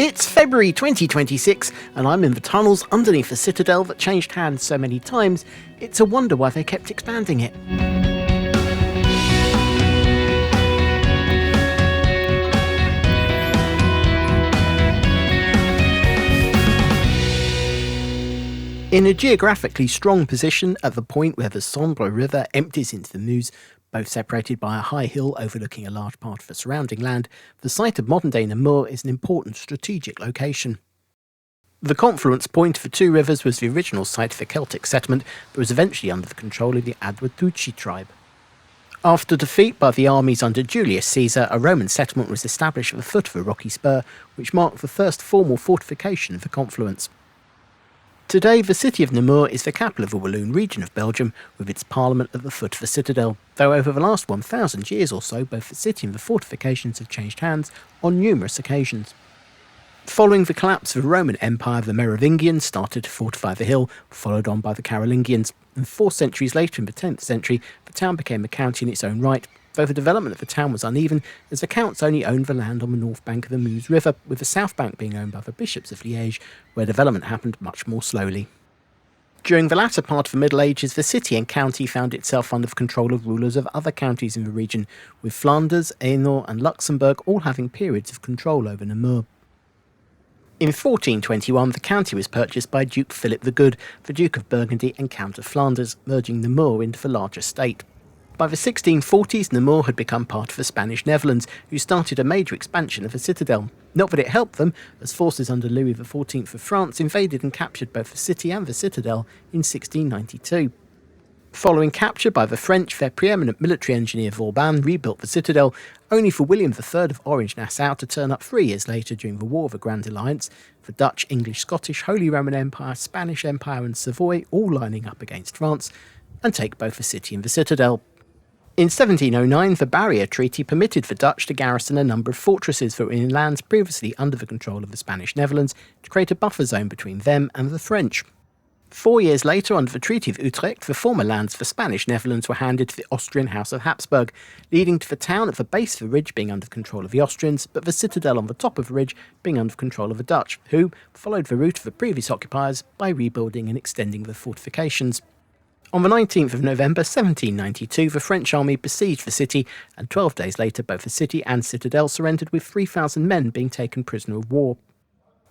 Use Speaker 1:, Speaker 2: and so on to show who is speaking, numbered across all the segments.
Speaker 1: It's February 2026, and I'm in the tunnels underneath the Citadelle that changed hands so many times, it's a wonder why they kept expanding it. In a geographically strong position at the point where the Sambre River empties into the Meuse, both separated by a high hill overlooking a large part of the surrounding land, the site of modern-day Namur is an important strategic location. The confluence point of the two rivers was the original site of the Celtic settlement, but was eventually under the control of the Bateliers tribe. After defeat by the armies under Julius Caesar, a Roman settlement was established at the foot of a rocky spur, which marked the first formal fortification of the confluence. Today, the city of Namur is the capital of the Walloon region of Belgium, with its parliament at the foot of the Citadelle, though over the last 1,000 years or so, both the city and the fortifications have changed hands on numerous occasions. Following the collapse of the Roman Empire, the Merovingians started to fortify the hill, followed on by the Carolingians, and 4 centuries later, in the 10th century, the town became a county in its own right, though the development of the town was uneven, as the counts only owned the land on the north bank of the Meuse River, with the south bank being owned by the bishops of Liège, where development happened much more slowly. During the latter part of the Middle Ages, the city and county found itself under the control of rulers of other counties in the region, with Flanders, Hainaut and Luxembourg all having periods of control over Namur. In 1421, the county was purchased by Duke Philip the Good, the Duke of Burgundy and Count of Flanders, merging Namur into the larger state. By the 1640s, Namur had become part of the Spanish Netherlands, who started a major expansion of the Citadelle. Not that it helped them, as forces under Louis XIV of France invaded and captured both the city and the Citadelle in 1692. Following capture by the French, their preeminent military engineer Vauban rebuilt the Citadelle, only for William III of Orange-Nassau to turn up 3 years later during the War of the Grand Alliance, the Dutch, English, Scottish, Holy Roman Empire, Spanish Empire and Savoy all lining up against France, and take both the city and the Citadelle. In 1709, the Barrier Treaty permitted the Dutch to garrison a number of fortresses that were in lands previously under the control of the Spanish Netherlands to create a buffer zone between them and the French. 4 years later, under the Treaty of Utrecht, the former lands of the Spanish Netherlands were handed to the Austrian House of Habsburg, leading to the town at the base of the ridge being under control of the Austrians, but the citadel on the top of the ridge being under control of the Dutch, who followed the route of the previous occupiers by rebuilding and extending the fortifications. On the 19th of November 1792, the French army besieged the city, and 12 days later both the city and citadel surrendered, with 3,000 men being taken prisoner of war.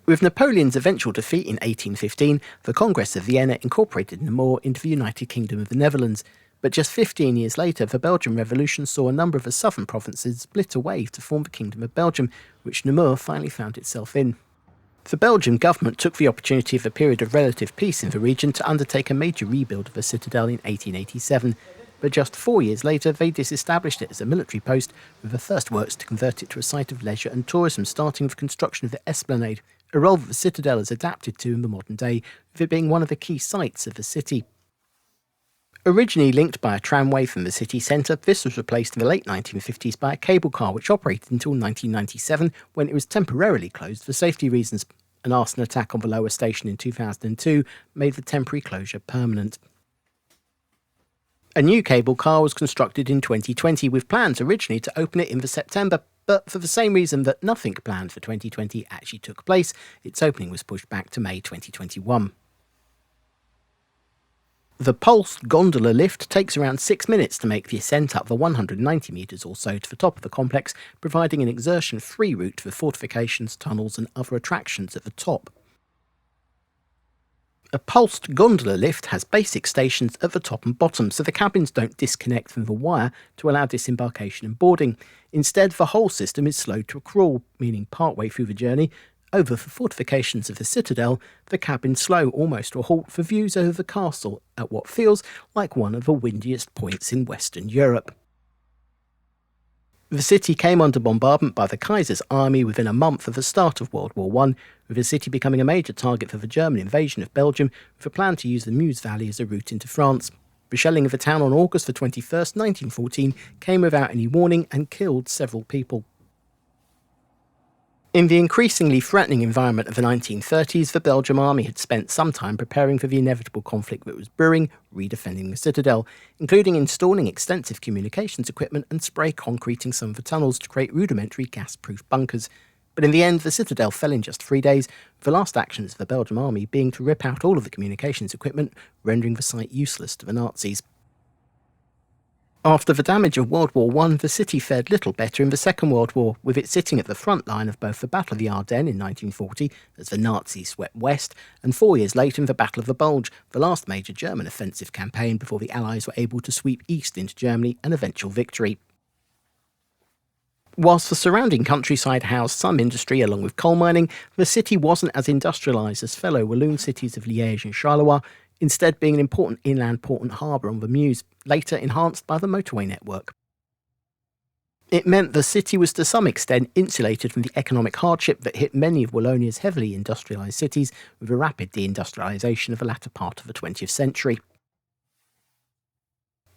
Speaker 1: With Napoleon's eventual defeat in 1815, the Congress of Vienna incorporated Namur into the United Kingdom of the Netherlands, but just 15 years later the Belgian Revolution saw a number of the southern provinces split away to form the Kingdom of Belgium, which Namur finally found itself in. The Belgian government took the opportunity of a period of relative peace in the region to undertake a major rebuild of the citadel in 1887, but just 4 years later they disestablished it as a military post, with the first works to convert it to a site of leisure and tourism, starting with construction of the Esplanade, a role that the citadel is adapted to in the modern day, with it being one of the key sites of the city. Originally linked by a tramway from the city centre, this was replaced in the late 1950s by a cable car which operated until 1997, when it was temporarily closed for safety reasons. An arson attack on the lower station in 2002 made the temporary closure permanent. A new cable car was constructed in 2020, with plans originally to open it in September, but for the same reason that nothing planned for 2020 actually took place, its opening was pushed back to May 2021. The pulsed gondola lift takes around 6 minutes to make the ascent up the 190 metres or so to the top of the complex, providing an exertion-free route for fortifications, tunnels and other attractions at the top. A pulsed gondola lift has basic stations at the top and bottom, so the cabins don't disconnect from the wire to allow disembarkation and boarding. Instead, the whole system is slowed to a crawl, meaning partway through the journey, over the fortifications of the citadel, the cabins slow almost to a halt for views over the castle at what feels like one of the windiest points in Western Europe. The city came under bombardment by the Kaiser's army within a month of the start of World War I, with the city becoming a major target for the German invasion of Belgium, with a plan to use the Meuse Valley as a route into France. The shelling of the town on August 21st, 1914 came without any warning and killed several people. In the increasingly threatening environment of the 1930s, the Belgian army had spent some time preparing for the inevitable conflict that was brewing, redefending the citadel, including installing extensive communications equipment and spray concreting some of the tunnels to create rudimentary gas-proof bunkers. But in the end, the Citadelle fell in just 3 days, with the last actions of the Belgian army being to rip out all of the communications equipment, rendering the site useless to the Nazis. After the damage of World War I, the city fared little better in the Second World War, with it sitting at the front line of both the Battle of the Ardennes in 1940, as the Nazis swept west, and 4 years later in the Battle of the Bulge, the last major German offensive campaign before the Allies were able to sweep east into Germany, an eventual victory. Whilst the surrounding countryside housed some industry along with coal mining, the city wasn't as industrialised as fellow Walloon cities of Liège and Charleroi, instead being an important inland port and harbour on the Meuse, later enhanced by the motorway network. It meant the city was to some extent insulated from the economic hardship that hit many of Wallonia's heavily industrialised cities with the rapid deindustrialisation of the latter part of the 20th century.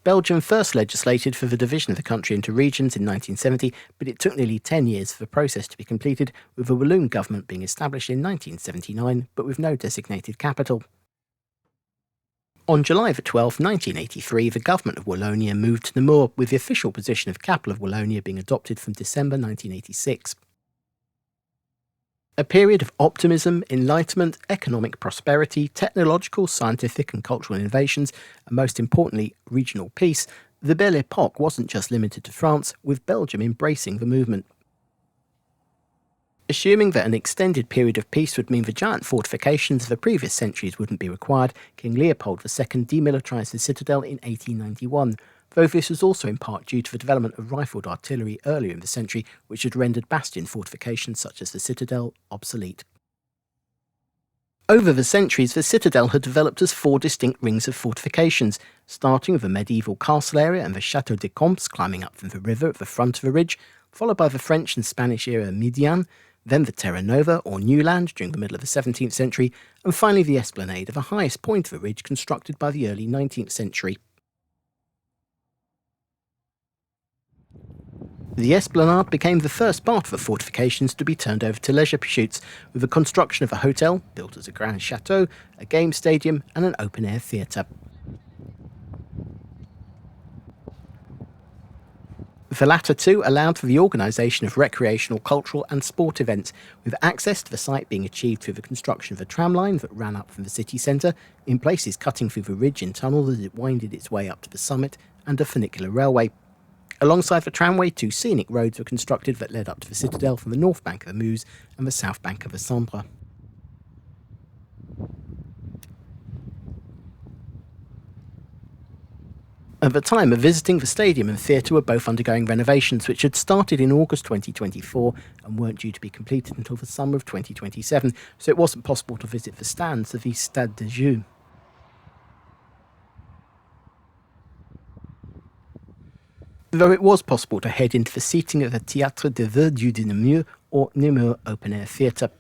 Speaker 1: Belgium first legislated for the division of the country into regions in 1970, but it took nearly 10 years for the process to be completed, with the Walloon government being established in 1979, but with no designated capital. On July 12, 1983, the government of Wallonia moved to Namur, with the official position of Capital of Wallonia being adopted from December 1986. A period of optimism, enlightenment, economic prosperity, technological, scientific and cultural innovations, and most importantly, regional peace, the Belle Époque wasn't just limited to France, with Belgium embracing the movement. Assuming that an extended period of peace would mean the giant fortifications of the previous centuries wouldn't be required, King Leopold II demilitarised the citadel in 1891, though this was also in part due to the development of rifled artillery earlier in the century, which had rendered bastion fortifications such as the Citadelle obsolete. Over the centuries, the Citadelle had developed as 4 distinct rings of fortifications, starting with the medieval castle area and the Château des Comtes climbing up from the river at the front of the ridge, followed by the French and Spanish era Médiane, then the Terra Nova, or New Land, during the middle of the 17th century, and finally the Esplanade, at the highest point of the ridge constructed by the early 19th century. The Esplanade became the first part of the fortifications to be turned over to leisure pursuits, with the construction of a hotel, built as a grand château, a game stadium and an open-air theatre. The latter two allowed for the organisation of recreational, cultural and sport events, with access to the site being achieved through the construction of a tram line that ran up from the city centre, in places cutting through the ridge and tunnel as it winded its way up to the summit, and a funicular railway. Alongside the tramway, 2 scenic roads were constructed that led up to the Citadelle from the north bank of the Meuse and the south bank of the Sambre. At the time of visiting, the stadium and theatre were both undergoing renovations, which had started in August 2024 and weren't due to be completed until the summer of 2027, so it wasn't possible to visit the stands of the Stade de Jeux. Though it was possible to head into the seating of the Théâtre des Vœux du Namur, or Namur Open Air Theatre.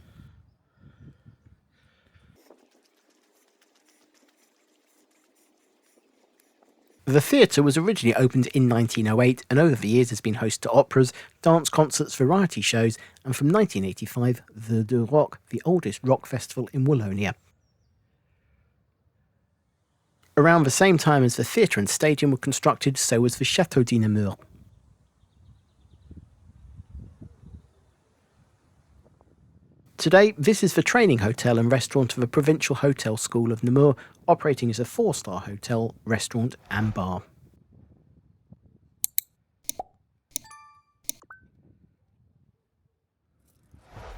Speaker 1: The theatre was originally opened in 1908 and over the years has been host to operas, dance concerts, variety shows, and from 1985, the De Rock, the oldest rock festival in Wallonia. Around the same time as the theatre and stadium were constructed, so was the Château de Namur. Today, this is the training hotel and restaurant of the Provincial Hotel School of Namur, operating as a 4-star hotel, restaurant and bar.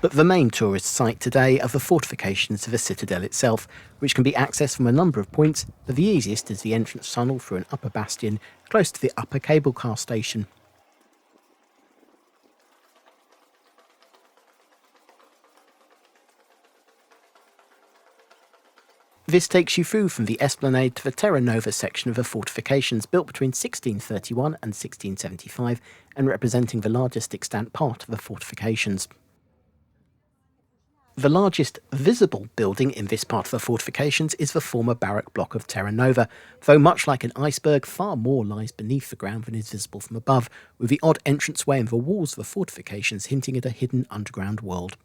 Speaker 1: But the main tourist site today are the fortifications of the Citadelle itself, which can be accessed from a number of points, but the easiest is the entrance tunnel through an upper bastion close to the upper cable car station. This takes you through from the Esplanade to the Terra Nova section of the fortifications, built between 1631 and 1675 and representing the largest extant part of the fortifications. The largest visible building in this part of the fortifications is the former barrack block of Terra Nova, though much like an iceberg, far more lies beneath the ground than is visible from above, with the odd entranceway in the walls of the fortifications hinting at a hidden underground world.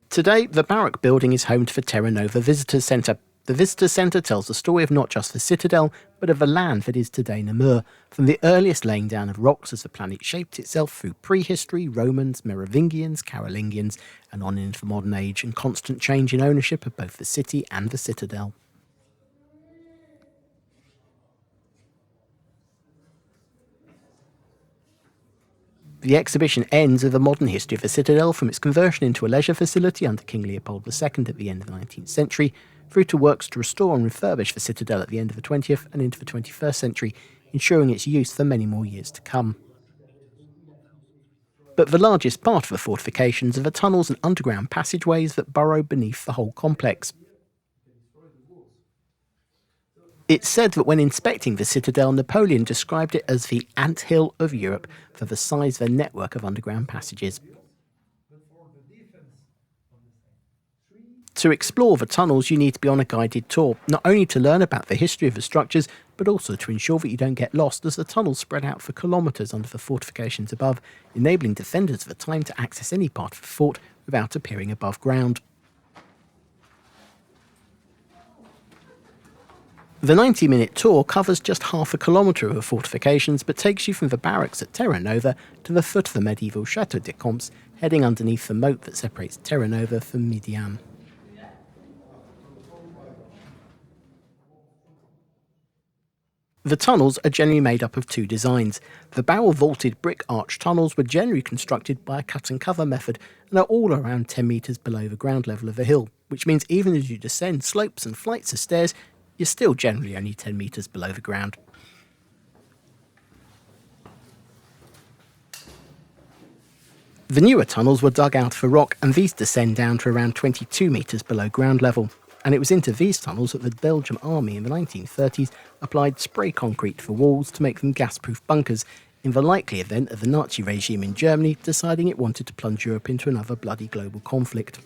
Speaker 1: Today, the barrack building is home to the Terra Nova Visitors Centre. The visitor centre tells the story of not just the Citadelle, but of the land that is today Namur, from the earliest laying down of rocks as the planet shaped itself through prehistory, Romans, Merovingians, Carolingians, and on into the modern age, and constant change in ownership of both the city and the Citadelle. The exhibition ends with a modern history of the Citadelle, from its conversion into a leisure facility under King Leopold II at the end of the 19th century, through to works to restore and refurbish the Citadelle at the end of the 20th and into the 21st century, ensuring its use for many more years to come. But the largest part of the fortifications are the tunnels and underground passageways that burrow beneath the whole complex. It's said that when inspecting the Citadelle, Napoleon described it as the ant-hill of Europe for the size of a network of underground passages. To explore the tunnels, you need to be on a guided tour, not only to learn about the history of the structures, but also to ensure that you don't get lost, as the tunnels spread out for kilometres under the fortifications above, enabling defenders of the time to access any part of the fort without appearing above ground. The 90-minute tour covers just half a kilometre of the fortifications, but takes you from the barracks at Terra to the foot of the medieval Château de Comps, heading underneath the moat that separates Terra from beacme. The tunnels are generally made up of two designs. The barrel-vaulted brick arch tunnels were generally constructed by a cut-and-cover method and are all around 10 metres below the ground level of the hill, which means even as you descend slopes and flights of stairs, you're still generally only 10 metres below the ground. The newer tunnels were dug out for rock, and these descend down to around 22 metres below ground level. And it was into these tunnels that the Belgian army in the 1930s applied spray concrete for walls to make them gas-proof bunkers, in the likely event of the Nazi regime in Germany deciding it wanted to plunge Europe into another bloody global conflict.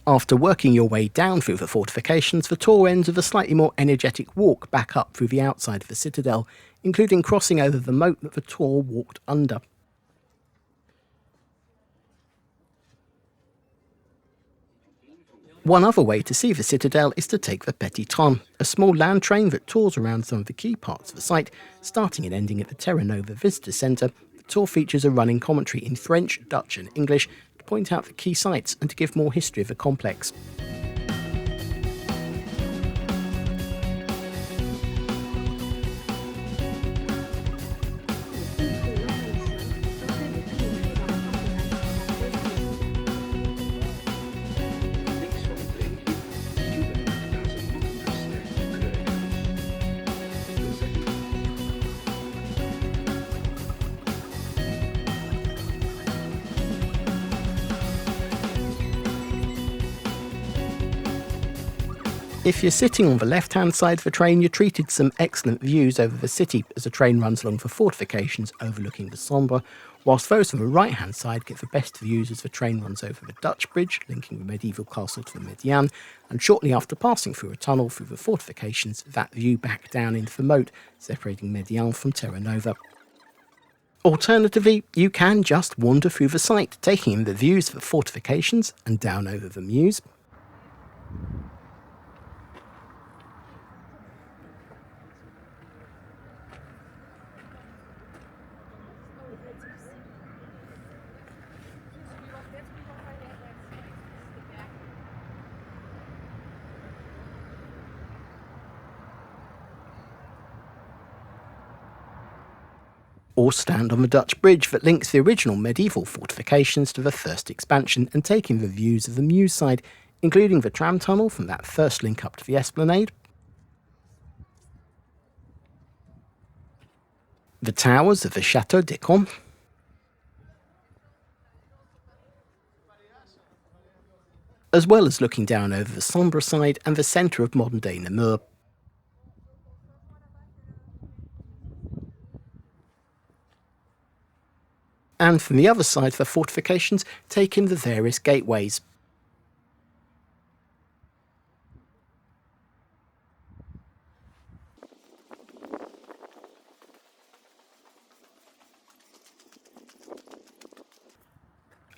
Speaker 1: After working your way down through the fortifications, the tour ends with a slightly more energetic walk back up through the outside of the citadel, including crossing over the moat that the tour walked under. One other way to see the citadel is to take the Petit, a small land train that tours around some of the key parts of the site, starting and ending at the Terra Visitor Centre. The tour features a running commentary in French, Dutch and English to point out the key sites and to give more history of the complex. If you're sitting on the left-hand side of the train, you're treated to some excellent views over the city as the train runs along the fortifications overlooking the Sambre, whilst those on the right-hand side get the best views as the train runs over the Dutch bridge, linking the medieval castle to the Mediane, and shortly after passing through a tunnel through the fortifications, that view back down into the moat, separating Mediane from Terra Nova. Alternatively, you can just wander through the site, taking in the views of the fortifications and down over the Meuse. Or stand on the Dutch bridge that links the original medieval fortifications to the first expansion and take in the views of the Meuse side, including the tram tunnel from that first link up to the Esplanade, the towers of the Château, as well as looking down over the Sambre side and the centre of modern-day Namur. And from the other side of the fortifications, take in the various gateways.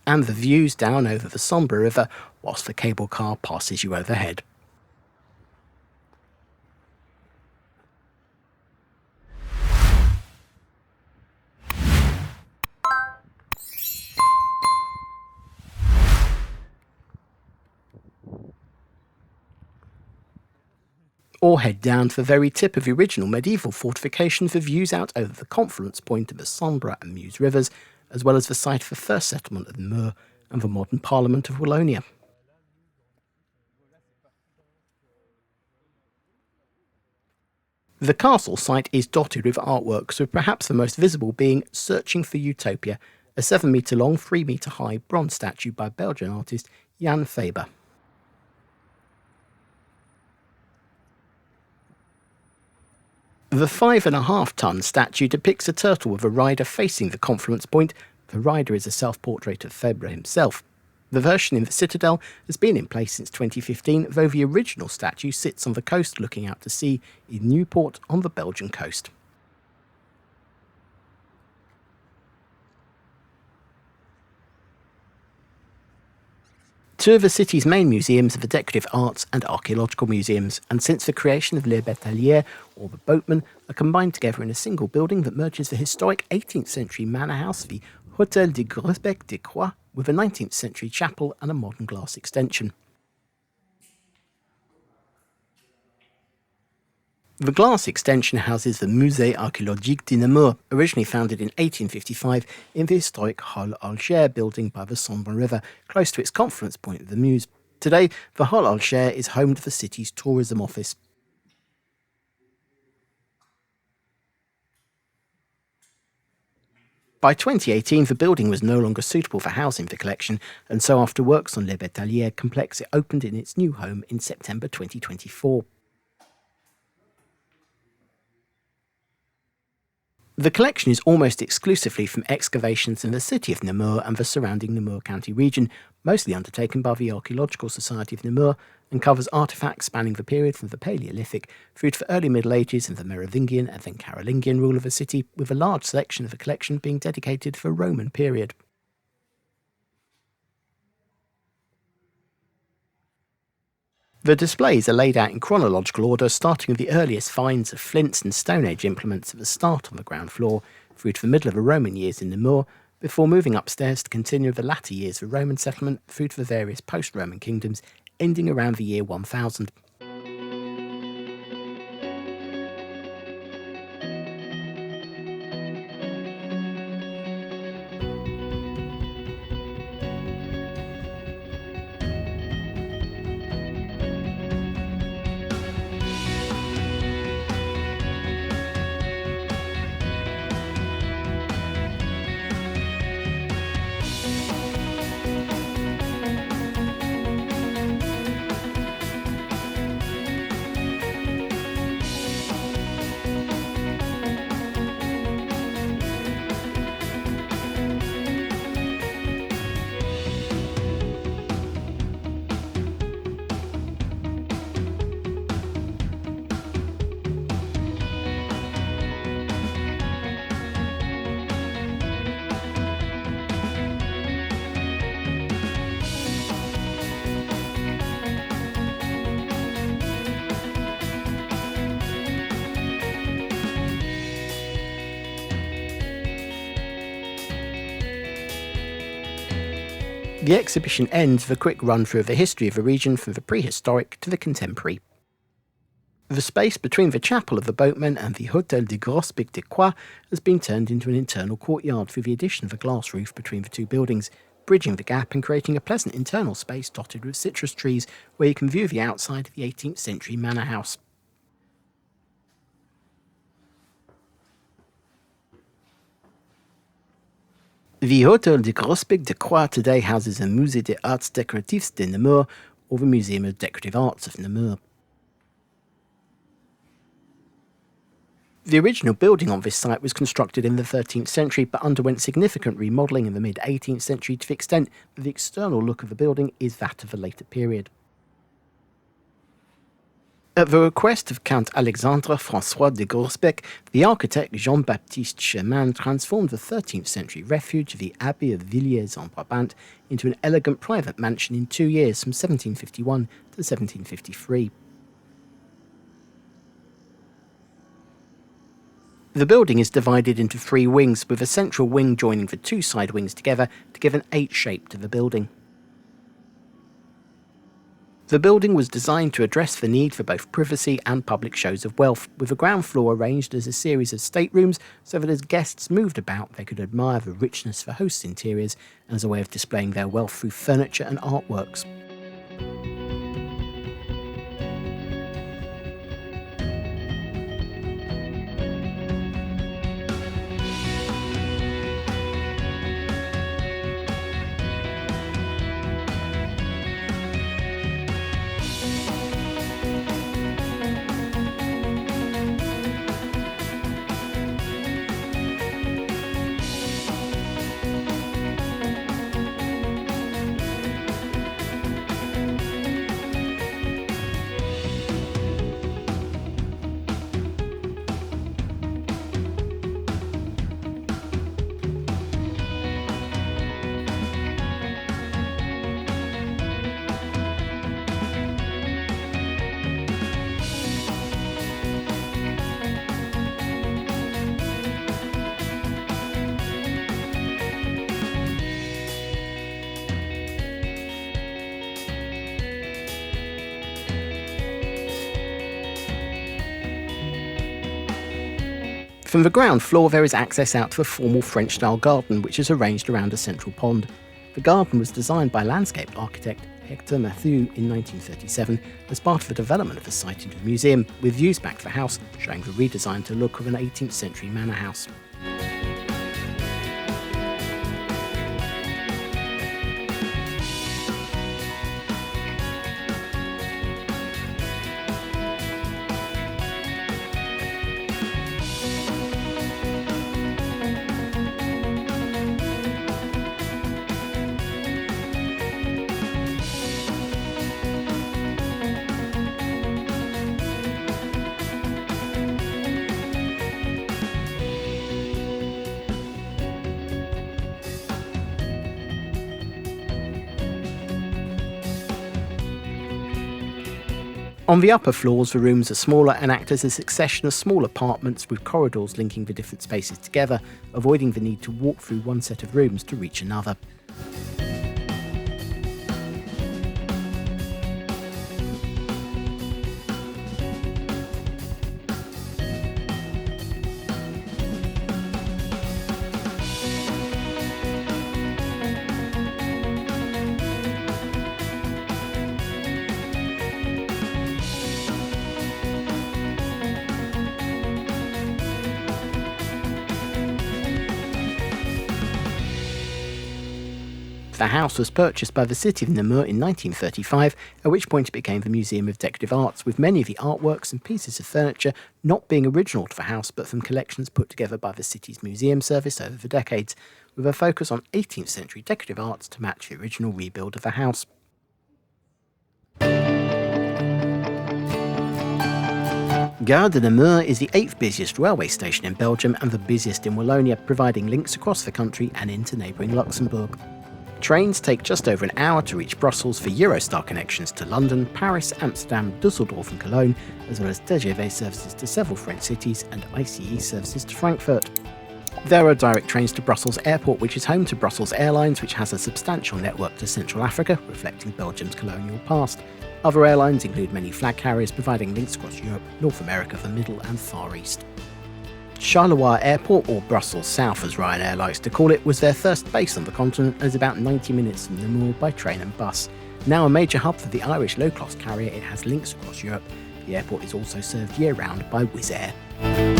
Speaker 1: And the views down over the Sambre River whilst the cable car passes you overhead. Or head down to the very tip of the original medieval fortification for views out over the confluence point of the Sambre and Meuse Rivers, as well as the site of the first settlement of Namur and the modern Parliament of Wallonia. The castle site is dotted with artworks, with perhaps the most visible being Searching for Utopia, a 7-metre long, 3-metre high bronze statue by Belgian artist Jan Faber. The 5.5-ton statue depicts a turtle with a rider facing the confluence point. The rider is a self-portrait of Faber himself. The version in the Citadelle has been in place since 2015, though the original statue sits on the coast looking out to sea in Newport on the Belgian coast. Two of the city's main museums are the decorative arts and archaeological museums, and since the creation of Les Bateliers, or the boatmen, are combined together in a single building that merges the historic 18th century manor house, the Hôtel de Groesbeck de Croix, with a 19th century chapel and a modern glass extension. The glass extension houses the Musée archéologique de Namur, originally founded in 1855 in the historic Hall Alger building by the Sambre River, close to its confluence point of the Meuse. Today, the Hall Alger is home to the city's tourism office. By 2018, the building was no longer suitable for housing the collection, and so after works on Les Bateliers complex, it opened in its new home in September 2024. The collection is almost exclusively from excavations in the city of Namur and the surrounding Namur County region, mostly undertaken by the Archaeological Society of Namur, and covers artefacts spanning the period from the Paleolithic through to the early Middle Ages and the Merovingian and then Carolingian rule of the city, with a large section of the collection being dedicated to the Roman period. The displays are laid out in chronological order, starting with the earliest finds of flints and Stone Age implements at the start on the ground floor, through to the middle of the Roman years in Namur, before moving upstairs to continue with the latter years of Roman settlement through to the various post-Roman kingdoms, ending around the year 1000. The exhibition ends with a quick run-through of the history of the region from the prehistoric to the contemporary. The space between the chapel of the boatmen and the Hôtel de Grospig de Croix has been turned into an internal courtyard through the addition of a glass roof between the two buildings, bridging the gap and creating a pleasant internal space dotted with citrus trees where you can view the outside of the 18th century manor house. The Hôtel de Grospig de Croix today houses the Musée des Arts Décoratifs de Namur, or the Museum of Decorative Arts of Namur. The original building on this site was constructed in the 13th century but underwent significant remodelling in the mid-18th century to the extent that the external look of the building is that of a later period. At the request of Count Alexandre François de Grospec, the architect Jean-Baptiste Chemin transformed the 13th century refuge of the Abbey of Villiers-en-Brabant into an elegant private mansion in 2 years from 1751 to 1753. The building is divided into 3 wings, with a central wing joining the 2 side wings together to give an H shape to the building. The building was designed to address the need for both privacy and public shows of wealth, with the ground floor arranged as a series of staterooms so that as guests moved about they could admire the richness of the host's interiors and as a way of displaying their wealth through furniture and artworks. From the ground floor there is access out to a formal French-style garden which is arranged around a central pond. The garden was designed by landscape architect Hector Mathieu in 1937 as part of the development of the site into a museum, with views back to the house showing the redesign to look of an 18th century manor house. On the upper floors, the rooms are smaller and act as a succession of small apartments with corridors linking the different spaces together, avoiding the need to walk through one set of rooms to reach another. The house was purchased by the city of Namur in 1935, at which point it became the Museum of Decorative Arts, with many of the artworks and pieces of furniture not being original to the house but from collections put together by the city's museum service over the decades, with a focus on 18th century decorative arts to match the original rebuild of the house. Gare de Namur is the 8th busiest railway station in Belgium and the busiest in Wallonia, providing links across the country and into neighbouring Luxembourg. Trains take just over an hour to reach Brussels for Eurostar connections to London, Paris, Amsterdam, Dusseldorf and Cologne, as well as TGV services to several French cities and ICE services to Frankfurt. There are direct trains to Brussels Airport, which is home to Brussels Airlines, which has a substantial network to Central Africa, reflecting Belgium's colonial past. Other airlines include many flag carriers, providing links across Europe, North America, the Middle and Far East. Charleroi Airport, or Brussels South as Ryanair likes to call it, was their first base on the continent and is about 90 minutes from Namur by train and bus. Now a major hub for the Irish low-cost carrier, it has links across Europe. The airport is also served year-round by Wizz Air.